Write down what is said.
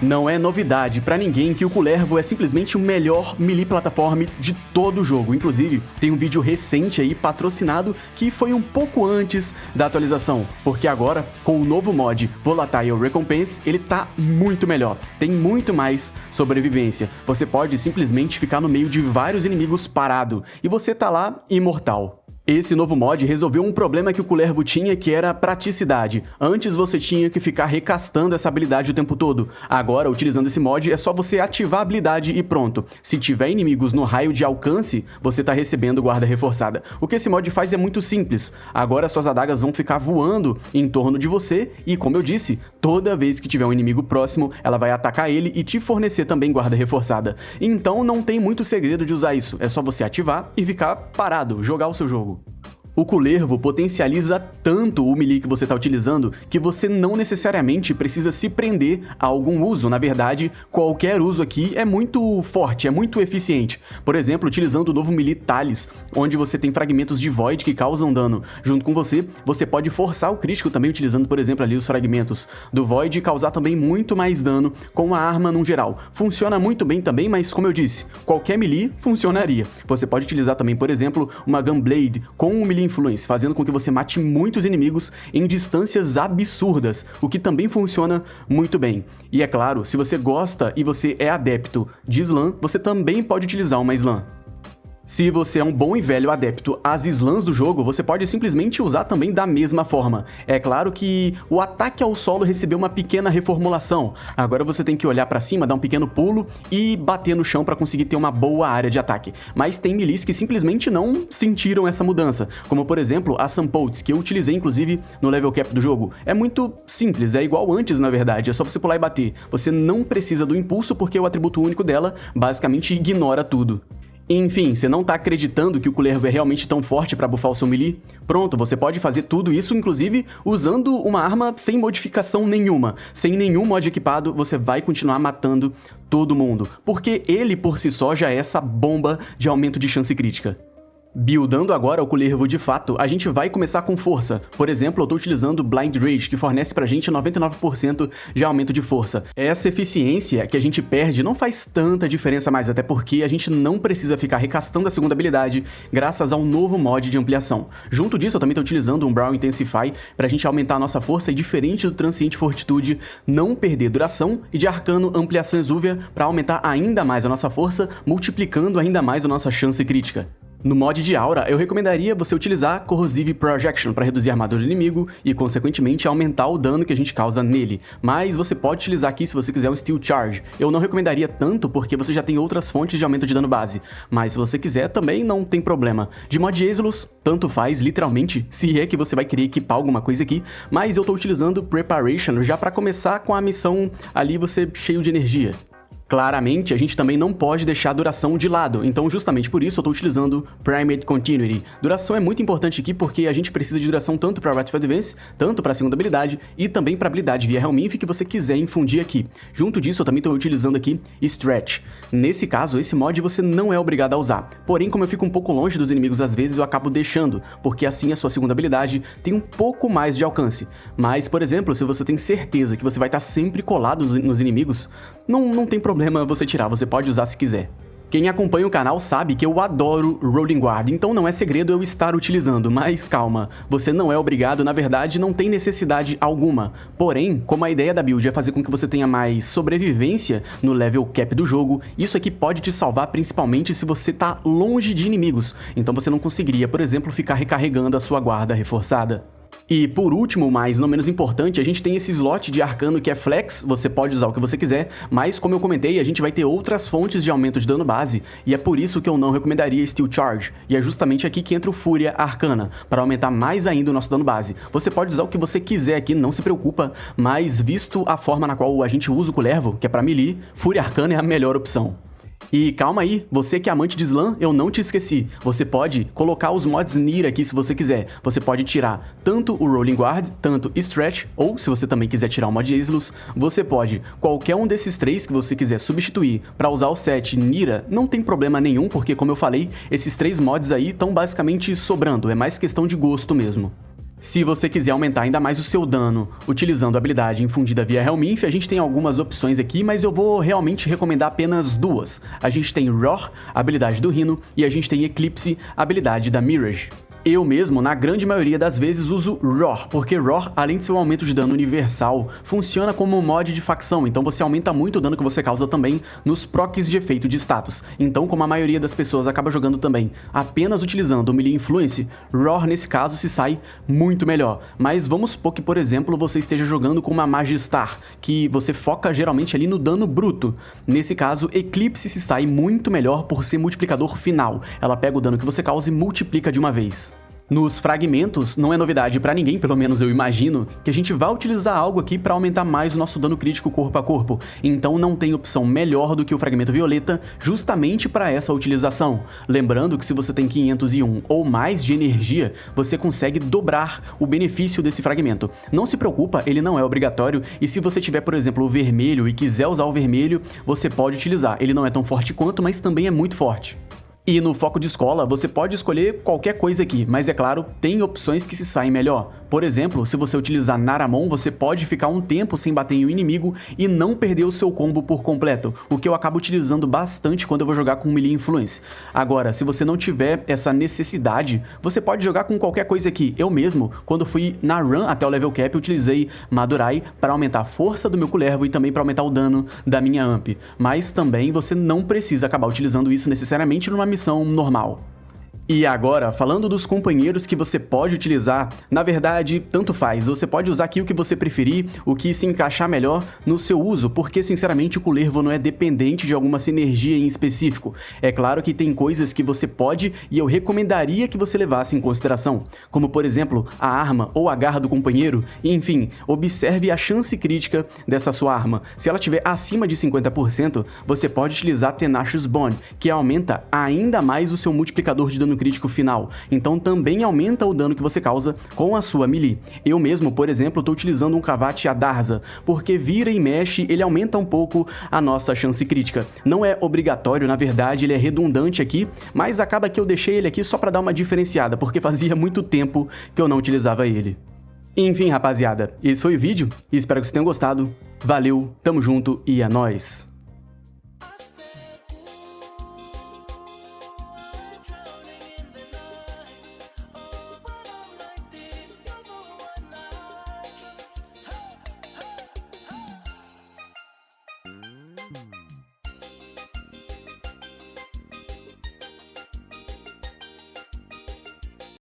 Não é novidade pra ninguém que o Kullervo é simplesmente o melhor melee platform de todo o jogo. Inclusive, tem um vídeo recente aí patrocinado que foi um pouco antes da atualização, porque agora, com o novo mod Volatile Recompense, ele tá muito melhor. Tem muito mais sobrevivência. Você pode simplesmente ficar no meio de vários inimigos parado, e você tá lá imortal. Esse novo mod resolveu um problema que o Kullervo tinha, que era a praticidade. Antes você tinha que ficar recastando essa habilidade o tempo todo. Agora, utilizando esse mod, é só você ativar a habilidade e pronto. Se tiver inimigos no raio de alcance, você tá recebendo guarda reforçada. O que esse mod faz é muito simples. Agora suas adagas vão ficar voando em torno de você e, como eu disse, toda vez que tiver um inimigo próximo, ela vai atacar ele e te fornecer também guarda reforçada. Então não tem muito segredo de usar isso. É só você ativar e ficar parado, jogar o seu jogo. O Kullervo potencializa tanto o melee que você está utilizando que você não necessariamente precisa se prender a algum uso. Na verdade, qualquer uso aqui é muito forte, é muito eficiente. Por exemplo, utilizando o novo melee Thales, onde você tem fragmentos de Void que causam dano. Junto com você, você pode forçar o crítico também utilizando, por exemplo, ali os fragmentos do Void e causar também muito mais dano com a arma no geral. Funciona muito bem também, mas como eu disse, qualquer melee funcionaria. Você pode utilizar também, por exemplo, uma Gunblade com o melee Influence, fazendo com que você mate muitos inimigos em distâncias absurdas, o que também funciona muito bem. E é claro, se você gosta e você é adepto de Slam, você também pode utilizar uma Slam. Se você é um bom e velho adepto às slams do jogo, você pode simplesmente usar também da mesma forma. É claro que o ataque ao solo recebeu uma pequena reformulação. Agora você tem que olhar pra cima, dar um pequeno pulo e bater no chão pra conseguir ter uma boa área de ataque. Mas tem melees que simplesmente não sentiram essa mudança, como por exemplo a Sampotes, que eu utilizei inclusive no level cap do jogo. É muito simples, é igual antes na verdade, é só você pular e bater. Você não precisa do impulso porque o atributo único dela basicamente ignora tudo. Enfim, você não tá acreditando que o Kullervo é realmente tão forte pra buffar o seu melee? Pronto, você pode fazer tudo isso, inclusive, usando uma arma sem modificação nenhuma. Sem nenhum mod equipado, você vai continuar matando todo mundo. Porque ele, por si só, já é essa bomba de aumento de chance crítica. Buildando agora o Kullervo de fato, a gente vai começar com força. Por exemplo, eu tô utilizando Blind Rage, que fornece pra gente 99% de aumento de força. Essa eficiência que a gente perde não faz tanta diferença mais, até porque a gente não precisa ficar recastando a segunda habilidade graças ao novo mod de ampliação. Junto disso, eu também tô utilizando um Brawl Intensify pra gente aumentar a nossa força e, diferente do Transciente Fortitude, não perder duração, e de Arcano Ampliação Exúvia pra aumentar ainda mais a nossa força, multiplicando ainda mais a nossa chance crítica. No mod de Aura, eu recomendaria você utilizar Corrosive Projection para reduzir a armadura do inimigo e, consequentemente, aumentar o dano que a gente causa nele. Mas você pode utilizar aqui se você quiser um Steel Charge. Eu não recomendaria tanto porque você já tem outras fontes de aumento de dano base. Mas se você quiser, também não tem problema. De mod Azelus, tanto faz, literalmente, se é que você vai querer equipar alguma coisa aqui. Mas eu tô utilizando Preparation já para começar com a missão ali você cheio de energia. Claramente, a gente também não pode deixar a duração de lado, então justamente por isso eu estou utilizando Primate Continuity. Duração é muito importante aqui porque a gente precisa de duração tanto para Wrath of Advance, tanto para a segunda habilidade e também para a habilidade via Helminth que você quiser infundir aqui. Junto disso, eu também estou utilizando aqui Stretch. Nesse caso, esse mod você não é obrigado a usar, porém como eu fico um pouco longe dos inimigos às vezes eu acabo deixando, porque assim a sua segunda habilidade tem um pouco mais de alcance. Mas, por exemplo, se você tem certeza que você vai estar sempre colado nos inimigos, não tem problema você tirar, você pode usar se quiser. Quem acompanha o canal sabe que eu adoro Rolling Guard, então não é segredo eu estar utilizando, mas calma, você não é obrigado, na verdade não tem necessidade alguma. Porém, como a ideia da build é fazer com que você tenha mais sobrevivência no level cap do jogo, isso aqui pode te salvar principalmente se você tá longe de inimigos, então você não conseguiria, por exemplo, ficar recarregando a sua guarda reforçada. E por último, mas não menos importante, a gente tem esse slot de arcano que é flex, você pode usar o que você quiser, mas como eu comentei, a gente vai ter outras fontes de aumento de dano base, e é por isso que eu não recomendaria Steel Charge, e é justamente aqui que entra o Fúria Arcana, para aumentar mais ainda o nosso dano base. Você pode usar o que você quiser aqui, não se preocupa, mas visto a forma na qual a gente usa o Kullervo, que é para melee, Fúria Arcana é a melhor opção. E calma aí, você que é amante de Slam, eu não te esqueci. Você pode colocar os mods Nier aqui se você quiser. Você pode tirar tanto o Rolling Guard, tanto Stretch, ou se você também quiser tirar o mod Azelus, você pode. Qualquer um desses três que você quiser substituir para usar o set Nira, não tem problema nenhum, porque como eu falei, esses três mods aí estão basicamente sobrando, é mais questão de gosto mesmo. Se você quiser aumentar ainda mais o seu dano utilizando a habilidade infundida via Helminth, a gente tem algumas opções aqui, mas eu vou realmente recomendar apenas duas. A gente tem Roar, a habilidade do Rhino, e a gente tem Eclipse, a habilidade da Mirage. Eu mesmo, na grande maioria das vezes, uso Roar, porque Roar, além de ser um aumento de dano universal, funciona como um mod de facção, então você aumenta muito o dano que você causa também nos procs de efeito de status. Então, como a maioria das pessoas acaba jogando também apenas utilizando o Melee Influence, Roar nesse caso se sai muito melhor. Mas vamos supor que, por exemplo, você esteja jogando com uma Magistar, que você foca geralmente ali no dano bruto. Nesse caso, Eclipse se sai muito melhor por ser multiplicador final. Ela pega o dano que você causa e multiplica de uma vez. Nos fragmentos, não é novidade pra ninguém, pelo menos eu imagino, que a gente vai utilizar algo aqui pra aumentar mais o nosso dano crítico corpo a corpo, então não tem opção melhor do que o fragmento violeta justamente para essa utilização. Lembrando que se você tem 501 ou mais de energia, você consegue dobrar o benefício desse fragmento. Não se preocupa, ele não é obrigatório, e se você tiver, por exemplo, o vermelho e quiser usar o vermelho, você pode utilizar. Ele não é tão forte quanto, mas também é muito forte. E no foco de escola, você pode escolher qualquer coisa aqui, mas é claro, tem opções que se saem melhor. Por exemplo, se você utilizar Naramon, você pode ficar um tempo sem bater em um inimigo e não perder o seu combo por completo, o que eu acabo utilizando bastante quando eu vou jogar com Melee Influence. Agora, se você não tiver essa necessidade, você pode jogar com qualquer coisa aqui. Eu mesmo, quando fui na run até o level cap, utilizei Madurai para aumentar a força do meu Kullervo e também para aumentar o dano da minha Amp. Mas também você não precisa acabar utilizando isso necessariamente numa missão normal. E agora, falando dos companheiros que você pode utilizar, na verdade, tanto faz. Você pode usar aqui o que você preferir, o que se encaixar melhor no seu uso, porque, sinceramente, o Kullervo não é dependente de alguma sinergia em específico. É claro que tem coisas que você pode e eu recomendaria que você levasse em consideração, como, por exemplo, a arma ou a garra do companheiro, e, enfim, observe a chance crítica dessa sua arma. Se ela estiver acima de 50%, você pode utilizar Tenacious Bond, que aumenta ainda mais o seu multiplicador de dano crítico final, então também aumenta o dano que você causa com a sua melee. Eu mesmo, por exemplo, estou utilizando um Kavach Adarza, porque vira e mexe, ele aumenta um pouco a nossa chance crítica. Não é obrigatório, na verdade, ele é redundante aqui, mas acaba que eu deixei ele aqui só para dar uma diferenciada, porque fazia muito tempo que eu não utilizava ele. Enfim, rapaziada, esse foi o vídeo, espero que vocês tenham gostado. Valeu, tamo junto e é nóis!